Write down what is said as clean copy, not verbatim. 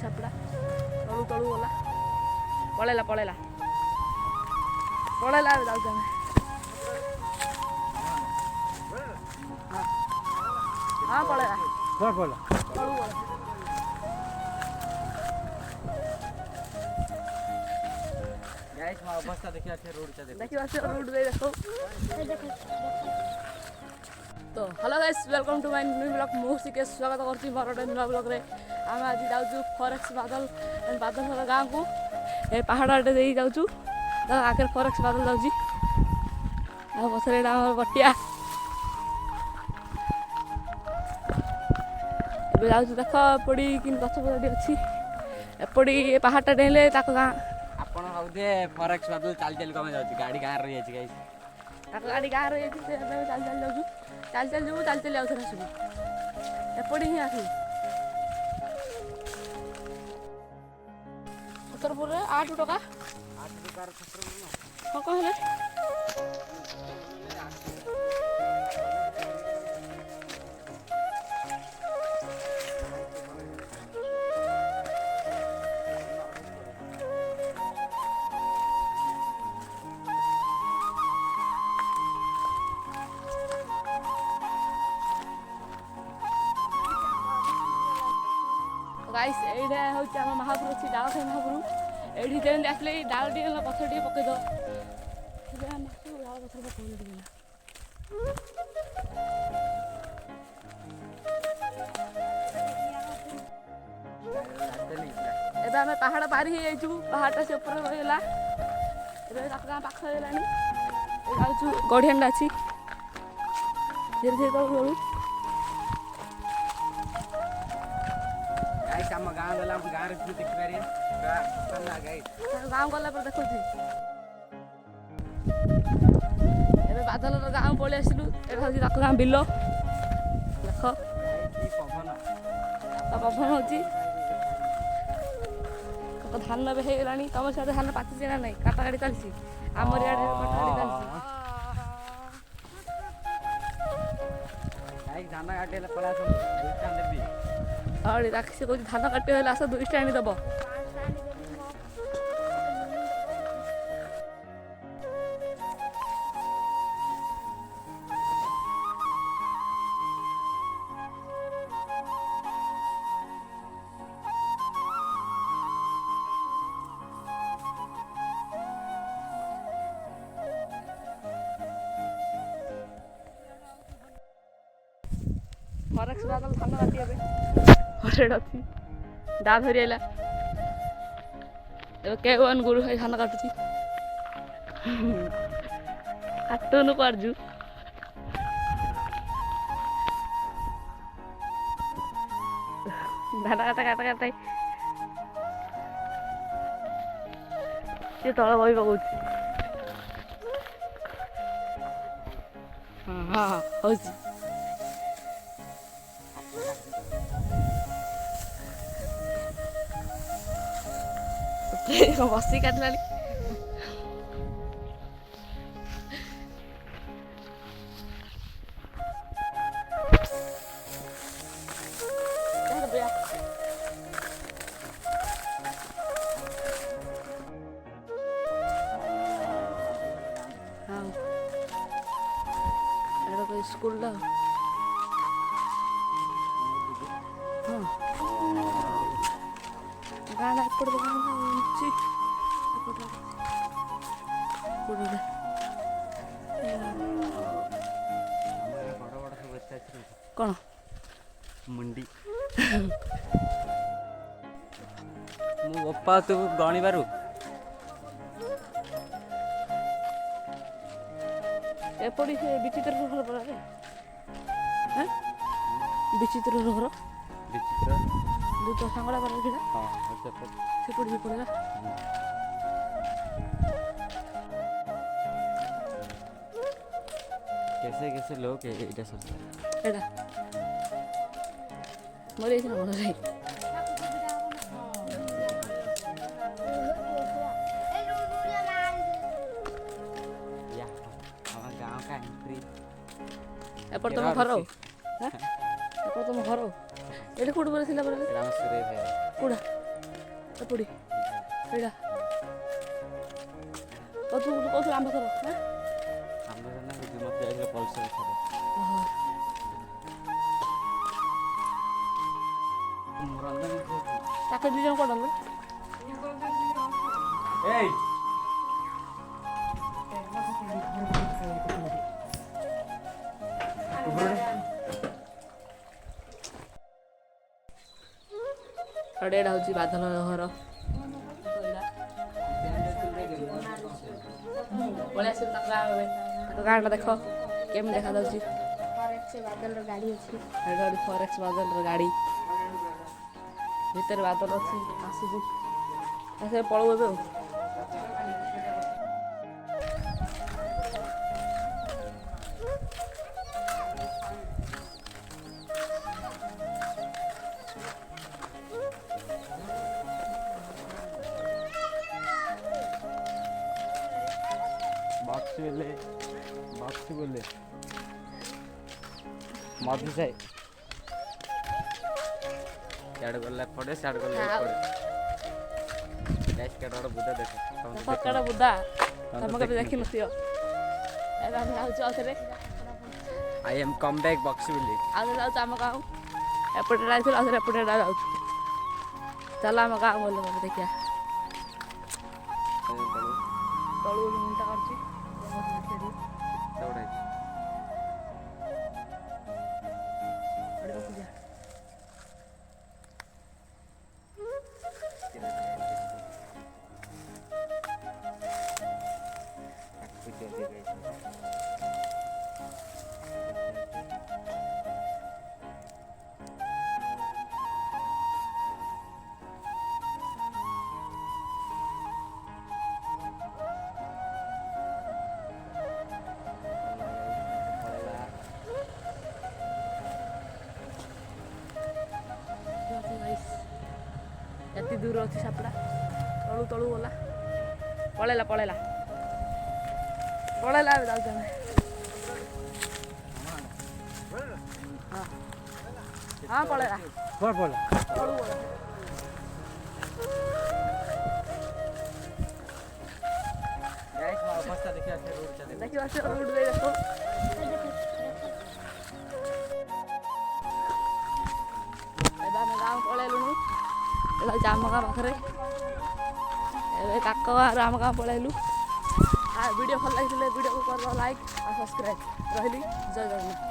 ସାପଟା ତଳୁ ତଳୁ ଗଲା ପଳେଇଲା ପଳେଇଲା ପଳେଇଲା ଯାଉଛୁ ଆମେ ହଁ ପଳେଇଲା ତଳୁ ଗଲା ଅବସ୍ଥା ଦେଖିବା ରୋଡ ଦେଇ ଦେଖ ତ hello guys welcome to my new blog ମୁଁ ଶିଖେ ସ୍ୱାଗତ କରୁଛି ମୋର ଗୋଟେ ନୂଆ ବ୍ଲଗ୍ରେ ଆମେ ଆଜି ଯାଉଛୁ ଫରେକ୍ସ ବାଦଲ ବାଦଲର ଗାଁକୁ ଏ ପାହାଡ଼ଟେ ଦେଇ ଯାଉଛୁ ତା ଆଗରେ ଫରେକ୍ସ ବାଦଲ ଯାଉଛି ଆଉ ପଛରେ ଏଇଟା ଆମର ବଟିଆ ଏବେ ଯାଉଛୁ ଦେଖ ଏପଟେ କି ଗଛ ପଛଟି ଅଛି ଏପଟେ ପାହାଡ଼ଟା ଡେଇଁଲେ ତାଙ୍କ ଗାଁ ଆପଣ ଭାବୁଥିବେ ଫରେକ୍ସ ବାଦଲ ଚାଲି ଚାଲି କମେ ଯାଉଛି ଗାଡ଼ି ଗାଁରେ ରହିଯାଇଛି ଗାଈ ତାଙ୍କ ଗାଡ଼ି ଗାଁରେ ରହିଯାଇଛି ସେ ଚାଲି ଚାଲି ଯାଉଛୁ ଚାଲି ଚାଲି ଯିବୁ ଚାଲି ଚାଲି ଆଉଥରେ ଆସିବୁ ଏପଟେ ହିଁ ଆସିବୁ ଛତରପୁରରେ 8 ଟଙ୍କା ହଁ କ'ଣ ହେଲେ ଗାଇସ୍ ଏଇଟା ହେଉଛି ଆମ ମହାପୁର ଅଛି ଡାଳଖାଇ ମହାପୁର ଏଇଠି ଯେମିତି ଆସିଲେ ଏଇ ଡାଳ ଟିକେ ନା ପଥର ଟିକେ ପକେଇଦେବ ଡାଳ ପଥର ପକେଇଲେ ଟିକେ ନା ଏବେ ଆମେ ପାହାଡ଼ ପାରି ହେଇଯାଇଛୁ ପାହାଡ଼ଟା ସେ ଉପରେ ରହିଗଲା ଏବେ ତାଙ୍କ ଗାଁ ପାଖ ହେଇଗଲାଣି ଯାଉଛୁ ଗଢ଼ିଆଣ୍ଡା ଅଛି ଧୀରେ ଧୀରେ ତଳୁ ତଳୁ ଆମ ଗାଁ ଗଲା ଆମ ଗାଁରେ ଦେଖିପାରିବେ ଗାଁ ଗଲା ପରେ ଦେଖୁଛି ଏବେ ବାଦଲର ଗାଁ ପଳେଇ ଆସିଲୁ ଏଇଟା ହେଉଛି ତାଙ୍କ ଗାଁ ବିଲ ଦେଖ ପବନ ହେଉଛି ଧାନ ଏବେ ହେଇଗଲାଣି ତମ ସିଆଡ଼େ ଧାନ ପାଚିଛି ନା ନାହିଁ କାଟା ଗାଡ଼ି ଚାଲିଛି ଆମର ଇଆଡ଼େ କଟା ଗାଡ଼ି ଚାଲିଛି ଧାନ କାଟି ହେଲେ ପଳେଇ ଆସନ୍ତୁ ଦେବି ହଁ ସେ କହୁଛି ଧାନ କାଟି ହେଲେ ଆସ 2ଟା ଆଣିଦେବ ଫରେକ୍ସ ବାଦଲ ଧାନ କାଟି ଏବେ ହରେଡ଼ ଅଛି ଦା ଧରି ଆଇଲା ଏବେ K1 ଗୁରୁ ଭାଇ ଧାନ କାଟୁଛି କାଟୁନୁ ପାରୁଛୁ ଧାନ କାଟା କାଟା କାଟା ସେ ତଳ ବହି ପକଉଛି ହଁ ହଉଛି ବସିକି କାଟିଲାଣି ସ୍କୁଲଟା ହଁ ଗାଁଟା ଏପଟେ ଅଛି କ'ଣ ମୁଣ୍ଡି ମୁଁ ବୋପା ତୁ ଗଣିବାରୁ ଏପଟେ ସେ ବିଚିତ୍ର ଘର ପରାରେ ବିଚିତ୍ର ଘର ବିଚିତ୍ର ଯେଉଁ ତ ସାଙ୍ଗଡ଼ା ପରା ସେଇଟା ହଁ ସେପଟେ ବି ପଡ଼ିଲା कैसे कैसे लोग এটা সস্তা এটা মরে গেছে না মনে হয় আমার গাঁও কা এন্ট্রি এরপর তোমার ঘর হ্যাঁ এরপর তোমার ঘর এটা কোটি বলে ছিল বলে রাম সুরে ভাই কোড়া ଏପଟେ ସେଇଟା ତୁ କହୁଥିଲୁ ଆମ୍ବ ଥର ନା ମତେ ଯାଇଥିଲେ ପଲ୍ସର ଥରେ ତାকে ଦୁଇ ଜଣ କରନ୍ତୁ ଏଇ ଏଇଟା ହେଉଛି ବାଦଲ ଘର ପଳେଇ ଆସିବୁ ତାଙ୍କ ଗାଁଟା ଦେଖ କେମିତି ଦେଖାଯାଉଛି ବାଦଲର ଗାଡ଼ି ଅଛି ଏଇଟା ଗୋଟେ ଫରେକ୍ସ ବାଦଲର ଗାଡ଼ି ଭିତରେ ବାଦଲ ଅଛି ଆସୁଛୁ ଆସିବେ ପଳଉ ଏବେ ଆଉ बक्सी बोले मधु साई सियाड़ गला पड़े सियाड़ गला पड़े गैस के डर बुदा देखो ଫଟୋଟା ବୁଦା ତମେ କେବେ ଦେଖିନଥିବ ଏବେ ଆମେ ଯାଉଛୁ ଆଉଥରେ I am come back Bakshi बोले ଆଉଥରେ ଯାଉଛୁ ଆମ ଗାଁ ଏପଟେ ଯାଇଥିଲୁ ଆଉଥରେ ଏପଟେ ଯାଉଛୁ ଚାଲ ଆମ ଗାଁ ଭଲ ଭଲ ଦେଖିବା ତଳୁ ମୁଣ୍ଡଟା କରୁଛି ଏତେ ଦୂର ଅଛି ସାପଟା ତଳୁ ତଳୁ ଗଲା ପଳେଇଲା ପଳେଇଲା ପଳେଇଲା ଏବେ ଯାଉଛୁ ଆମେ ହଁ ପଳେଇଲା कौन बोला ତଳୁ ଗଲା गैस अवस्था देखिए रोड चले ଦେଖିବା ସେ ରୋଡ଼ ଦେଇ ଦେଖ ଏବେ ଆମେ ଗାଁ ପଳେଇଲୁଣୁ ଏଇଟା ହେଉଛି ଆମ ଗାଁ ପାଖରେ ଏବେ କାକ ଗାଁରୁ ଆମ ଗାଁ ପଳେଇଲୁ ଭିଡ଼ିଓ ଭଲ ଲାଗିଥିଲେ ଭିଡ଼ିଓକୁ କରିବ ଲାଇକ୍ ଆଉ ସବସ୍କ୍ରାଇବ୍ ରହିଲି ଜୟ ଜଗନ୍ନାଥ